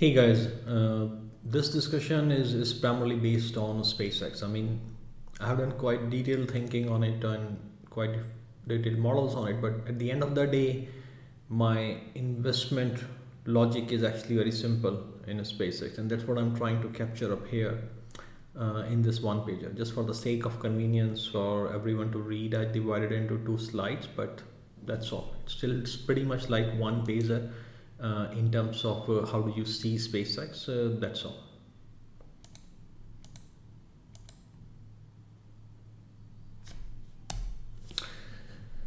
Hey guys, this discussion is primarily based on SpaceX. I have done quite detailed thinking on it and quite detailed models on it, but at the end of the day, my investment logic is actually very simple in a SpaceX, and that's what I'm trying to capture up here in this one pager. Just for the sake of convenience for everyone to read, I divided it into two slides, but that's all. It's pretty much like one pager in terms of how do you see SpaceX. That's all.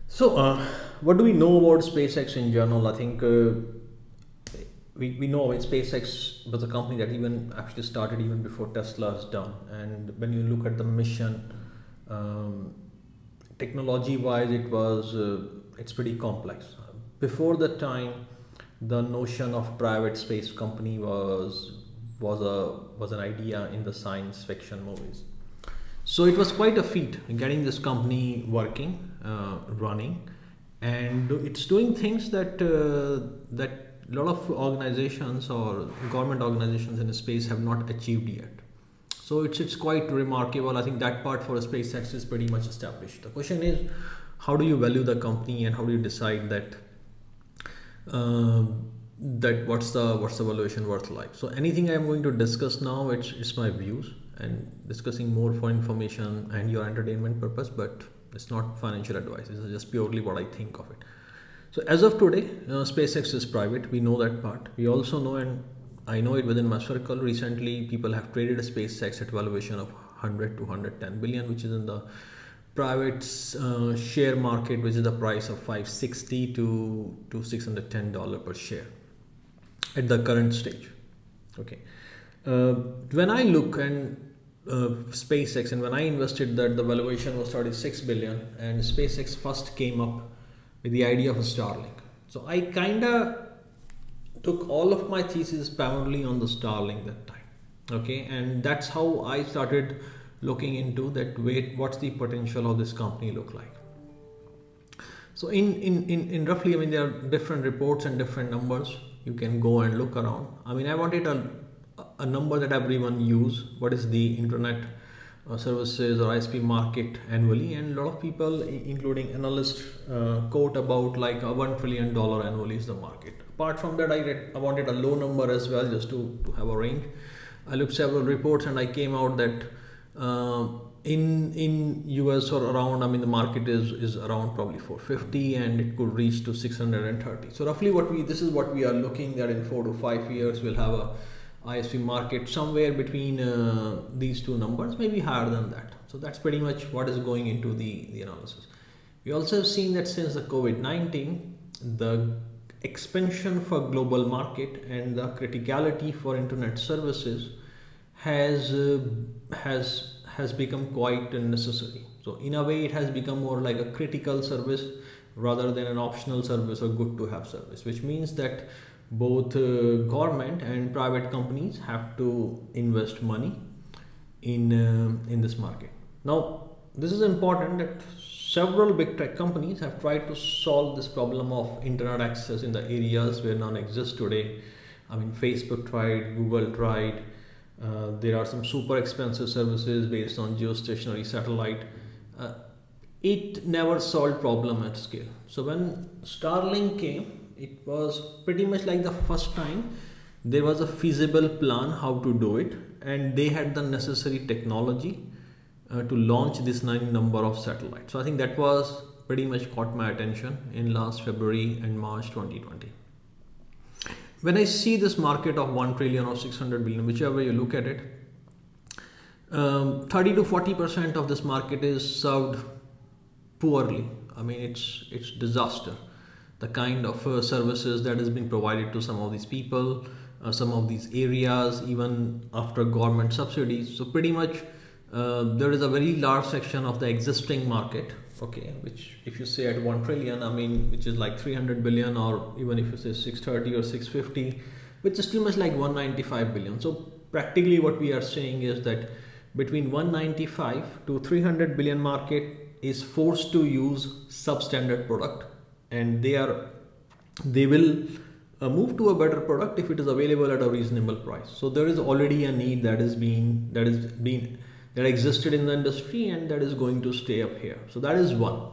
So, what do we know about SpaceX in general? I think we know SpaceX was a company that even actually started even before Tesla is done. And when you look at the mission, technology-wise, it's pretty complex. Before the time, the notion of private space company was an idea in the science fiction movies. So it was quite a feat getting this company working, running, and it's doing things that that a lot of organizations or government organizations in space have not achieved yet. So it's quite remarkable. I think that part for SpaceX is pretty much established. The question is, how do you value the company and how do you decide that what's the valuation worth like? So anything I'm going to discuss now, it's my views and discussing more for information and your entertainment purpose, but it's not financial advice. It's just purely what I think of it. So as of today, SpaceX is private. We know that part. We also know, and I know it within my circle, recently people have traded a SpaceX at valuation of 100 to 110 billion, which is in the private share market, which is the price of $560 to $610 per share at the current stage. Okay. When I look and SpaceX, and when I invested that, the valuation was 36 billion, and SpaceX first came up with the idea of a Starlink. So I kind of took all of my thesis primarily on the Starlink that time. Okay, and that's how I started looking into that. Wait, what's the potential of this company look like? So in roughly, there are different reports and different numbers. You can go and look around. I wanted a number that everyone use. What is the internet services or ISP market annually? And a lot of people, including analysts, quote about like a $1 trillion annually is the market. Apart from that, I wanted a low number as well, just to have a range. I looked several reports and I came out that in US or around, the market is around probably 450 and it could reach to 630. So roughly this is what we are looking at. In 4 to 5 years we'll have a ISP market somewhere between these two numbers, maybe higher than that. So that's pretty much what is going into the analysis. We also have seen that since the COVID-19, the expansion for global market and the criticality for internet services has become quite necessary. So in a way, it has become more like a critical service rather than an optional service or good to have service, which means that both government and private companies have to invest money in this market. Now, this is important that several big tech companies have tried to solve this problem of internet access in the areas where none exist today. Facebook tried, Google tried. There are some super expensive services based on geostationary satellite. It never solved problem at scale. So when Starlink came, it was pretty much like the first time there was a feasible plan how to do it, and they had the necessary technology to launch this number of satellites. So I think that was pretty much caught my attention in last February and March 2020. When I see this market of 1 trillion or 600 billion, whichever you look at it, 30 to 40% of this market is served poorly. It's disaster. The kind of services that has been provided to some of these people, some of these areas, even after government subsidies. So pretty much there is a very large section of the existing market, okay, which if you say at 1 trillion, which is like 300 billion, or even if you say 630 or 650, which is still much like 195 billion. So practically what we are saying is that between 195 to 300 billion market is forced to use substandard product, and they will move to a better product if it is available at a reasonable price. So there is already a need that existed in the industry, and that is going to stay up here. So that is one.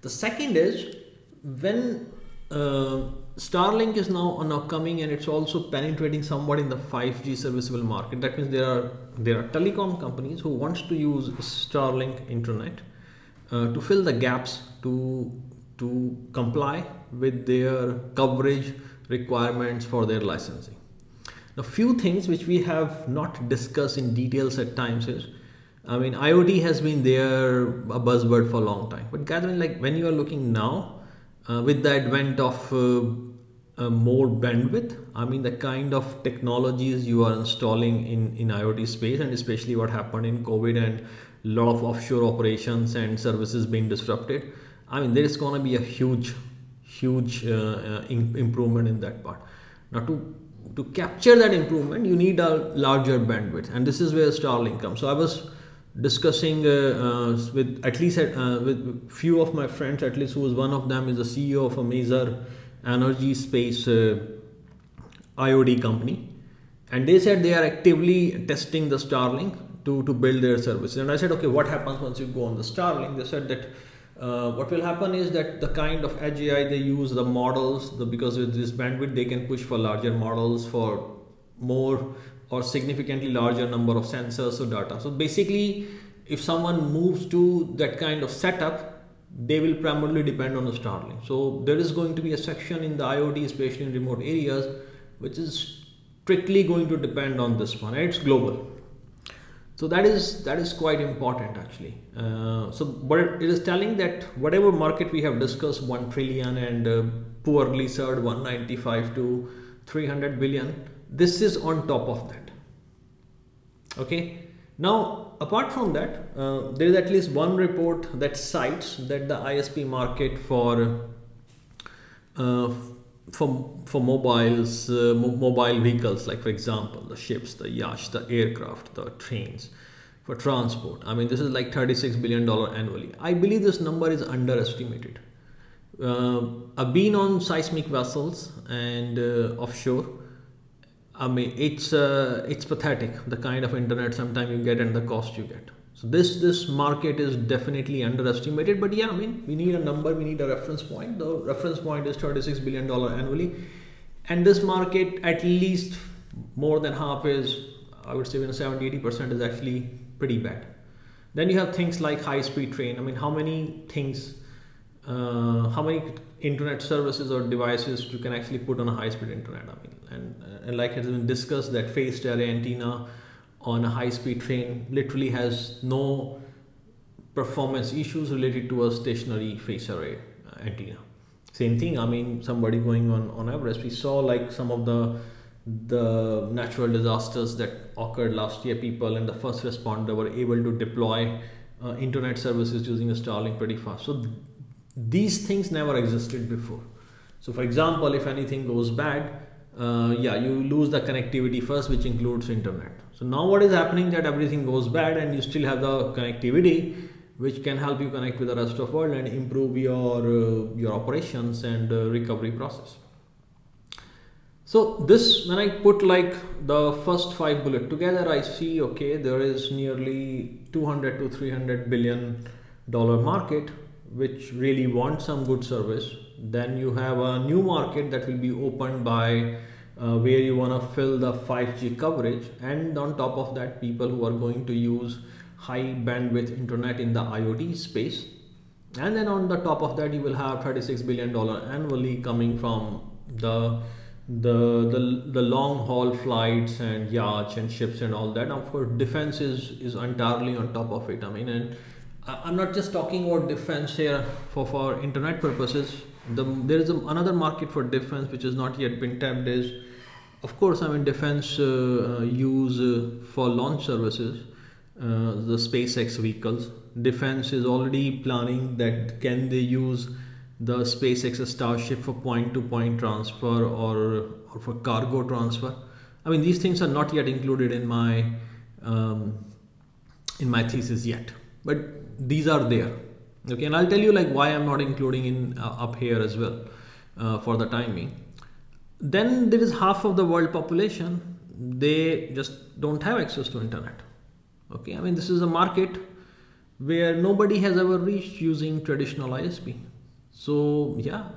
The second is, when Starlink is now coming, and it's also penetrating somewhat in the 5G serviceable market. That means there are telecom companies who wants to use Starlink internet to fill the gaps, to comply with their coverage requirements for their licensing. Now, few things which we have not discussed in details at times is, I mean, IoT has been there, a buzzword for a long time. But guys, when you are looking now, with the advent of more bandwidth, I mean, the kind of technologies you are installing in IoT space, and especially what happened in COVID and a lot of offshore operations and services being disrupted, I mean, there is going to be a huge improvement in that part. Now, to capture that improvement, you need a larger bandwidth, and this is where Starlink comes. So I was discussing with at least with few of my friends, at least, who was one of them is the CEO of a major energy space IoT company, and they said they are actively testing the Starlink to build their services. And I said, okay, what happens once you go on the Starlink? They said that what will happen is that the kind of edge AI they use, the models, because with this bandwidth they can push for larger models, for more or significantly larger number of sensors or data. So basically, if someone moves to that kind of setup, they will primarily depend on the Starlink. So there is going to be a section in the IoT, especially in remote areas, which is strictly going to depend on this one, and it's global. So that is quite important, actually. But it is telling that whatever market we have discussed, 1 trillion and poorly served 195 to 300 billion, this is on top of that. Okay. Now, apart from that, there is at least one report that cites that the ISP market for mobiles, mobile vehicles, like for example, the ships, the yachts, the aircraft, the trains, for transport. I mean, this is like $36 billion annually. I believe this number is underestimated. I've been on seismic vessels and offshore. I mean, it's pathetic, the kind of internet sometimes you get and the cost you get. So this market is definitely underestimated. But yeah, I mean, we need a number, we need a reference point. The reference point is $36 billion annually, and this market, at least more than half is, I would say, 70-80% is actually pretty bad. Then you have things like high-speed train. I mean, how many internet services or devices you can actually put on a high-speed internet? I mean, and like it has been discussed, that phased array antenna on a high-speed train literally has no performance issues related to a stationary phased array antenna. Same thing, I mean, somebody going on Everest, we saw like some of the natural disasters that occurred last year. People and the first responder were able to deploy internet services using a Starlink pretty fast. So these things never existed before. So for example, if anything goes bad, you lose the connectivity first, which includes internet. So now what is happening, that everything goes bad and you still have the connectivity, which can help you connect with the rest of the world and improve your operations and recovery process. So this, when I put like the first 5 bullets together, I see, okay, there is nearly 200 to 300 billion dollar market which really wants some good service. Then you have a new market that will be opened by where you want to fill the 5G coverage, and on top of that, people who are going to use high bandwidth internet in the IoT space. And then on the top of that, you will have $36 billion annually coming from the long haul flights and yachts and ships and all that. Of course, defense is entirely on top of it. I mean, and I'm not just talking about defense here for internet purposes. There is another market for defense which has not yet been tapped. Is, of course, I mean, defense use for launch services, the SpaceX vehicles. Defense is already planning that can they use the SpaceX Starship for point-to-point transfer or for cargo transfer. I mean, these things are not yet included in my thesis yet, but these are there. Okay, and I'll tell you like why I'm not including in up here as well for the time being. Then there is half of the world population, they just don't have access to internet. Okay, I mean, this is a market where nobody has ever reached using traditional ISP. So yeah,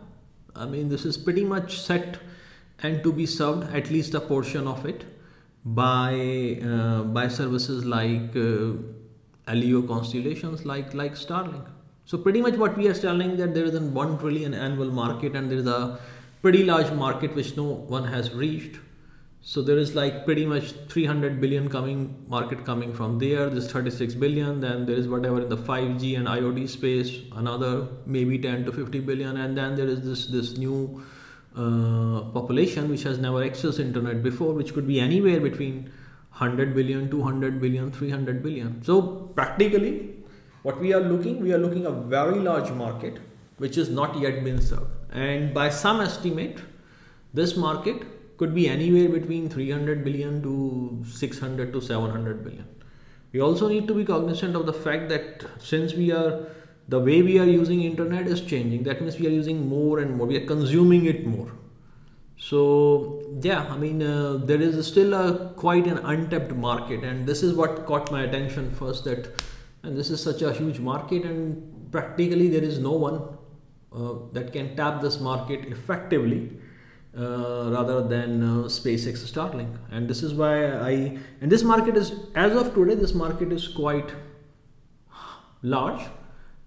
I mean, this is pretty much set and to be served, at least a portion of it, by services like LEO constellations like Starlink. So pretty much what we are telling, that there is a 1 trillion annual market, and there is a pretty large market which no one has reached. So there is like pretty much 300 billion market coming from there, this 36 billion, then there is whatever in the 5G and IoT space, another maybe 10 to 50 billion, and then there is this new population which has never accessed internet before, which could be anywhere between 100 billion, 200 billion, 300 billion. So practically what we are looking a very large market which is not yet been served, and by some estimate this market could be anywhere between 300 billion to 600 to 700 billion. We also need to be cognizant of the fact that since the way we are using internet is changing, that means we are using more and more, we are consuming it more. So yeah, I mean, there is still quite an untapped market, and this is what caught my attention first, and this is such a huge market, and practically there is no one that can tap this market effectively rather than SpaceX Starlink. And this is why and this market is, as of today, this market is quite large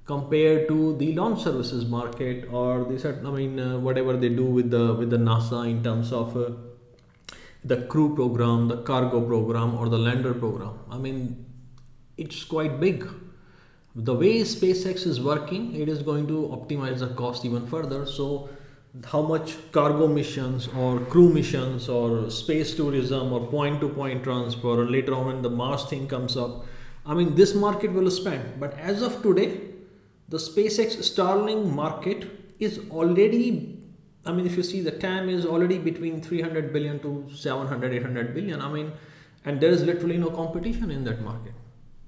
compared to the launch services market, or whatever they do with the NASA in terms of the crew program, the cargo program, or the lander program. I mean, it's quite big. The way SpaceX is working, it is going to optimize the cost even further. So how much cargo missions or crew missions or space tourism or point-to-point transfer, or later on when the Mars thing comes up, I mean, this market will spend. But as of today, the SpaceX Starlink market is already, I mean, if you see, the TAM is already between 300 billion to 700, 800 billion. I mean, and there is literally no competition in that market.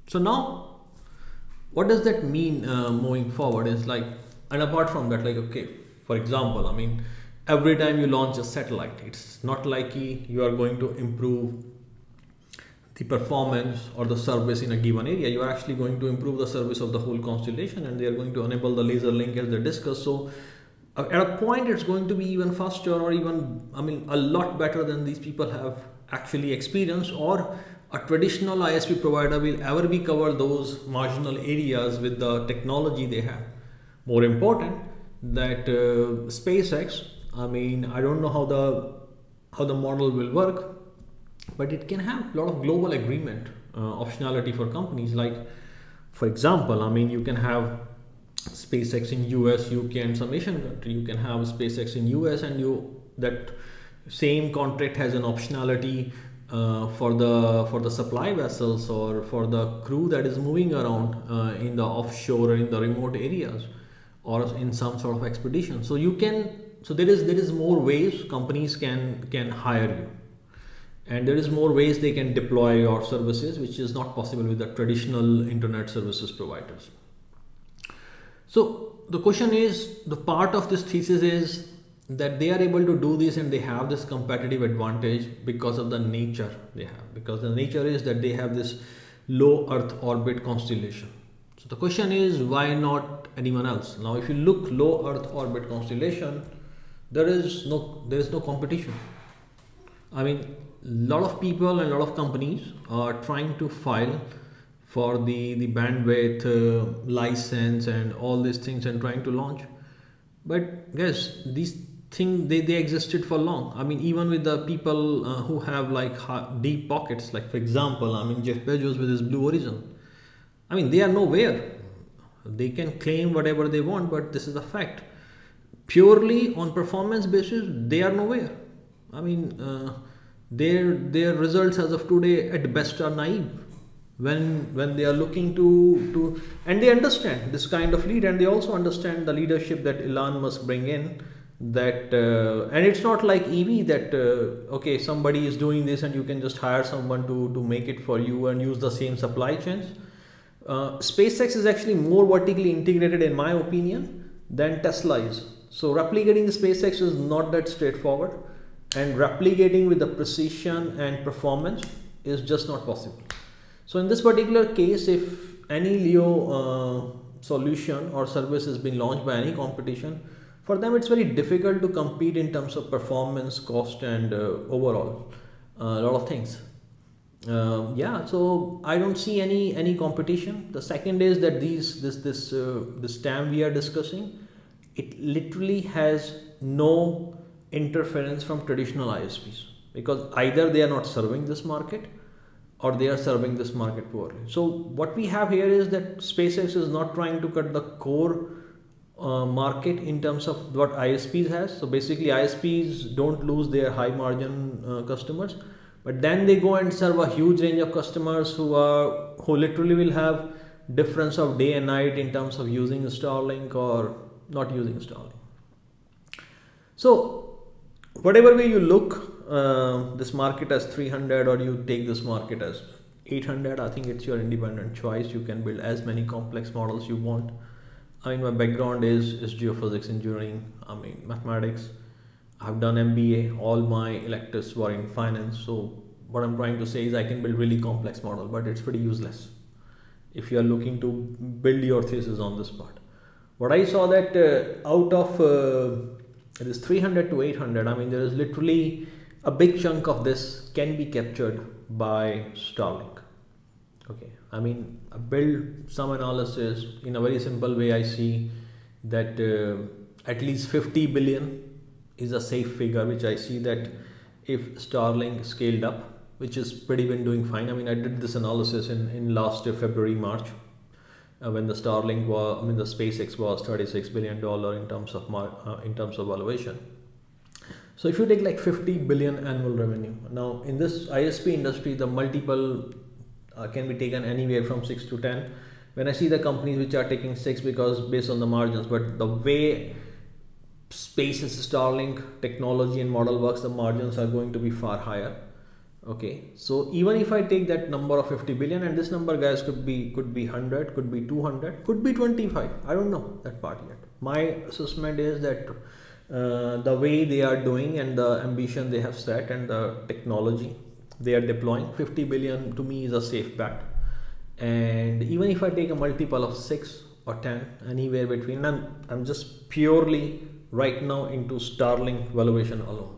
So now, what does that mean moving forward is like, and apart from that, like, okay, for example, I mean, every time you launch a satellite, it's not like you are going to improve the performance or the service in a given area. You are actually going to improve the service of the whole constellation, and they are going to enable the laser link as they discussed. So at a point, it's going to be even faster, or even, I mean, a lot better than these people have actually experienced, or a traditional ISP provider will ever be cover those marginal areas with the technology they have. More important, that SpaceX, I mean, I don't know how the model will work, but it can have a lot of global agreement optionality for companies. Like, for example, I mean, you can have SpaceX in US, UK, and some Asian country. You can have SpaceX in US, and that same contract has an optionality for the supply vessels, or for the crew that is moving around in the offshore or in the remote areas, or in some sort of expedition. So there is more ways companies can hire you, and there is more ways they can deploy your services, which is not possible with the traditional internet services providers. So the question is, the part of this thesis is that they are able to do this, and they have this competitive advantage because of the nature they have, because the nature is that they have this low Earth orbit constellation. So the question is, why not anyone else? Now, if you look low Earth orbit constellation, there is no competition. I mean, a lot of people and a lot of companies are trying to file for the bandwidth license and all these things, and trying to launch. But yes, these things, they existed for long. I mean, even with the people who have like deep pockets, like for example, I mean, Jeff Bezos with his Blue Origin, I mean, they are nowhere. They can claim whatever they want, but this is a fact. Purely on performance basis, they are nowhere. I mean, their results as of today at best are naive when they are looking to and they understand this kind of lead, and they also understand the leadership that Elon Musk bring in, that and it's not like EV that okay, somebody is doing this and you can just hire someone to make it for you and use the same supply chains. SpaceX is actually more vertically integrated, in my opinion, than Tesla is. So replicating the SpaceX is not that straightforward. and replicating with the precision and performance is just not possible. So in this particular case, if any Leo solution or service has been launched by any competition, for them it's very difficult to compete in terms of performance, cost, and overall a lot of things. Yeah, so I don't see any competition. The second is that this TAM we are discussing, it literally has no interference from traditional ISPs, because either they are not serving this market or they are serving this market poorly. So what we have here is that SpaceX is not trying to cut the core market in terms of what ISPs has. So basically ISPs don't lose their high margin customers, but then they go and serve a huge range of customers who literally will have difference of day and night in terms of using Starlink or not using Starlink. So whatever way you look, this market as 300 or you take this market as 800, I think it's your independent choice. You can build as many complex models you want. I mean, my background is geophysics engineering, I mean mathematics. I've done MBA, all my electives were in finance. So what I'm trying to say is I can build really complex model, but it's pretty useless if you are looking to build your thesis on this part. What I saw that out of this 300 to 800, I mean, there is literally a big chunk of this can be captured by Starlink. Okay, I mean, I build some analysis in a very simple way. I see that at least 50 billion is a safe figure, which I see that if Starlink scaled up, which is pretty been doing fine. I mean, I did this analysis in last February, March, when the Starlink was, I mean, the SpaceX was $36 billion in terms of valuation. So if you take like 50 billion annual revenue, now in this ISP industry, the multiple can be taken anywhere from 6 to 10. When I see the companies which are taking 6 because based on the margins, but the way SpaceX Starlink technology and model works, the margins are going to be far higher. Okay, so even if I take that number of 50 billion, and this number, guys, could be 100, could be 200, could be 25, I don't know that part yet. My assessment is that the way they are doing and the ambition they have set and the technology they are deploying, 50 billion to me is a safe bet. And even if I take a multiple of 6 or 10, anywhere between, I'm just purely right now into Starlink valuation alone,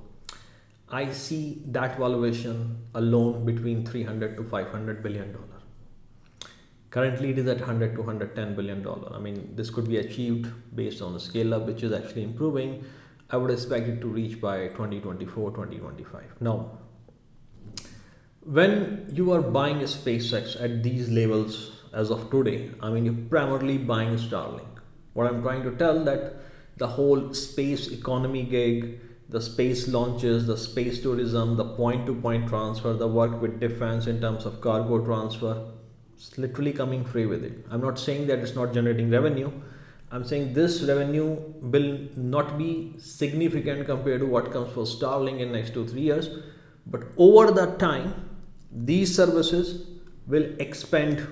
I see that valuation alone between 300 to 500 billion dollar. Currently it is at 100 to 110 billion dollar. I mean, this could be achieved based on the scale up, which is actually improving. I would expect it to reach by 2024, 2025. Now, when you are buying a SpaceX at these levels as of today, I mean, you're primarily buying Starlink. What I'm trying to tell that the whole space economy gig, the space launches, the space tourism, the point-to-point transfer, the work with defense in terms of cargo transfer, it's literally coming free with it. I'm not saying that it's not generating revenue. I'm saying this revenue will not be significant compared to what comes for Starlink in next 2-3 years. But over that time, these services will expand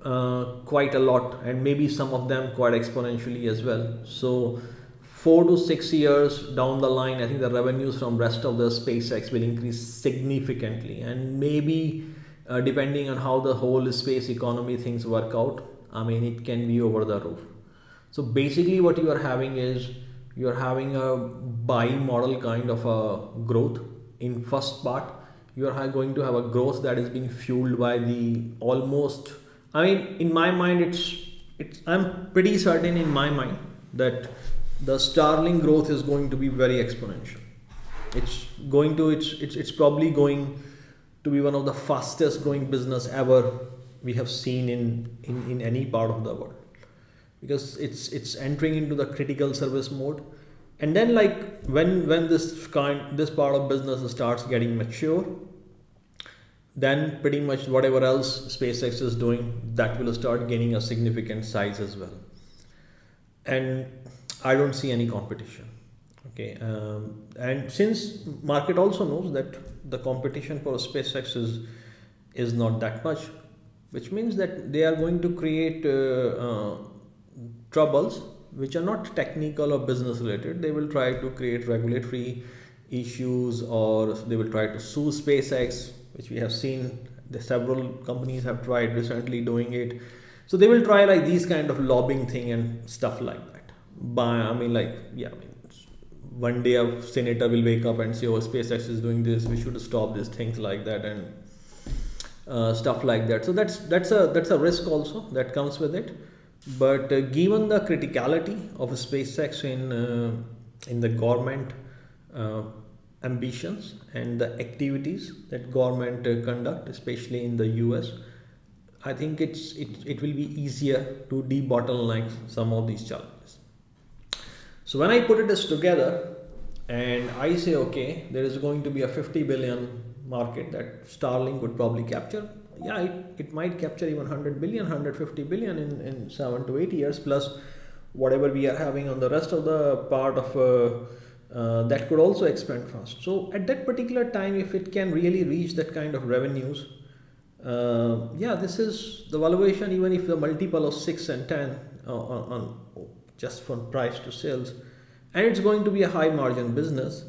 quite a lot, and maybe some of them quite exponentially as well. So 4 to 6 years down the line, I think the revenues from rest of the SpaceX will increase significantly, and maybe depending on how the whole space economy things work out, I mean, it can be over the roof. So basically what you are having is you are having a buy model kind of a growth. In first part, you are going to have a growth that is being fueled by the almost, I mean, in my mind, I'm pretty certain in my mind that the Starlink growth is going to be very exponential. It's probably going to be one of the fastest growing business ever we have seen in any part of the world, because it's entering into the critical service mode. And then like when this part of business starts getting mature, then pretty much whatever else SpaceX is doing, that will start gaining a significant size as well. And I don't see any competition. Okay, and since market also knows that the competition for SpaceX is not that much, which means that they are going to create troubles which are not technical or business related. They will try to create regulatory issues, or they will try to sue SpaceX, which we have seen the several companies have tried recently doing it. So they will try like these kind of lobbying thing and stuff like that. By I mean like yeah, I mean, one day a senator will wake up and say, oh, SpaceX is doing this, we should stop these things like that, and stuff like that. So that's a risk also that comes with it. But given the criticality of SpaceX in the government ambitions and the activities that government conduct, especially in the US, I think it will be easier to debottleneck some of these challenges. So when I put it as together and I say, okay, there is going to be a 50 billion market that Starlink would probably capture. Yeah, it might capture even 100 billion, 150 billion in 7 to 8 years, plus whatever we are having on the rest of the part of that could also expand fast. So at that particular time, if it can really reach that kind of revenues, yeah, this is the valuation, even if the multiple of 6 and 10 on just from price to sales, and it's going to be a high margin business.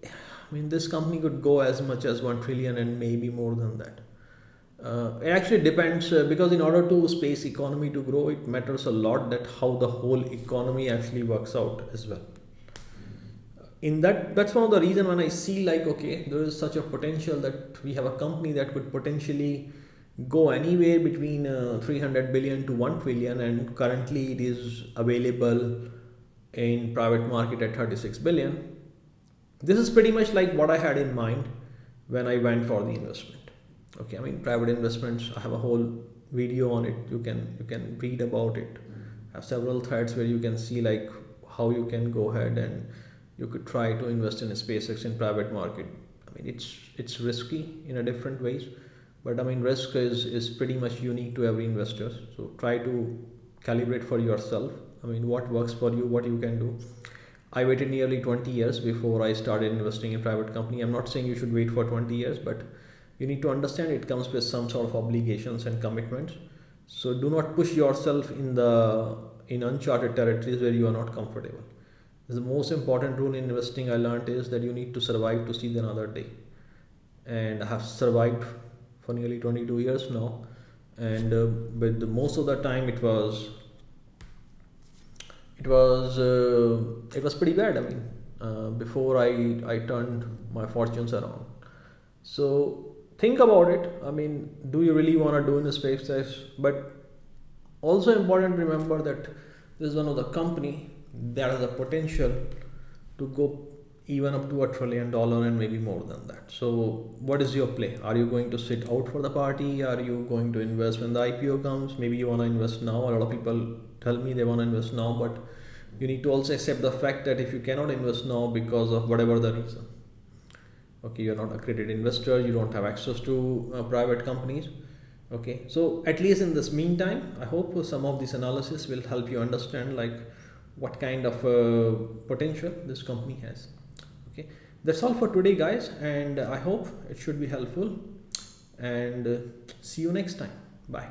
I mean, this company could go as much as 1 trillion and maybe more than that. It actually depends because in order to space economy to grow, it matters a lot that how the whole economy actually works out as well. That's one of the reason when I see like, okay, there is such a potential that we have a company that could potentially go anywhere between 300 billion to 1 trillion, and currently it is available in private market at 36 billion. This is pretty much like what I had in mind when I went for the investment. Okay, I mean, private investments, I have a whole video on it. You can read about it. I have several threads where you can see like how you can go ahead and you could try to invest in a SpaceX in private market. I mean, it's risky in a different ways, but I mean, risk is pretty much unique to every investor. So try to calibrate for yourself. I mean, what works for you, what you can do. I waited nearly 20 years before I started investing in private company. I'm not saying you should wait for 20 years, but you need to understand it comes with some sort of obligations and commitments. So do not push yourself in uncharted territories where you are not comfortable. The most important rule in investing I learned is that you need to survive to see the another day. And I have survived for nearly 22 years now. And but most of the time it was pretty bad. I mean, before I turned my fortunes around. So think about it. I mean, do you really want to do in the SpaceX? But also important to remember that this is one of the company that has a potential to go even up to $1 trillion and maybe more than that. So what is your play? Are you going to sit out for the party? Are you going to invest when the IPO comes? Maybe you want to invest now. A lot of people tell me they want to invest now, but you need to also accept the fact that if you cannot invest now because of whatever the reason, okay, you're not an accredited investor, you don't have access to private companies. Okay, so at least in this meantime, I hope some of this analysis will help you understand like what kind of potential this company has. Okay, that's all for today, guys, and I hope it should be helpful, and see you next time. Bye.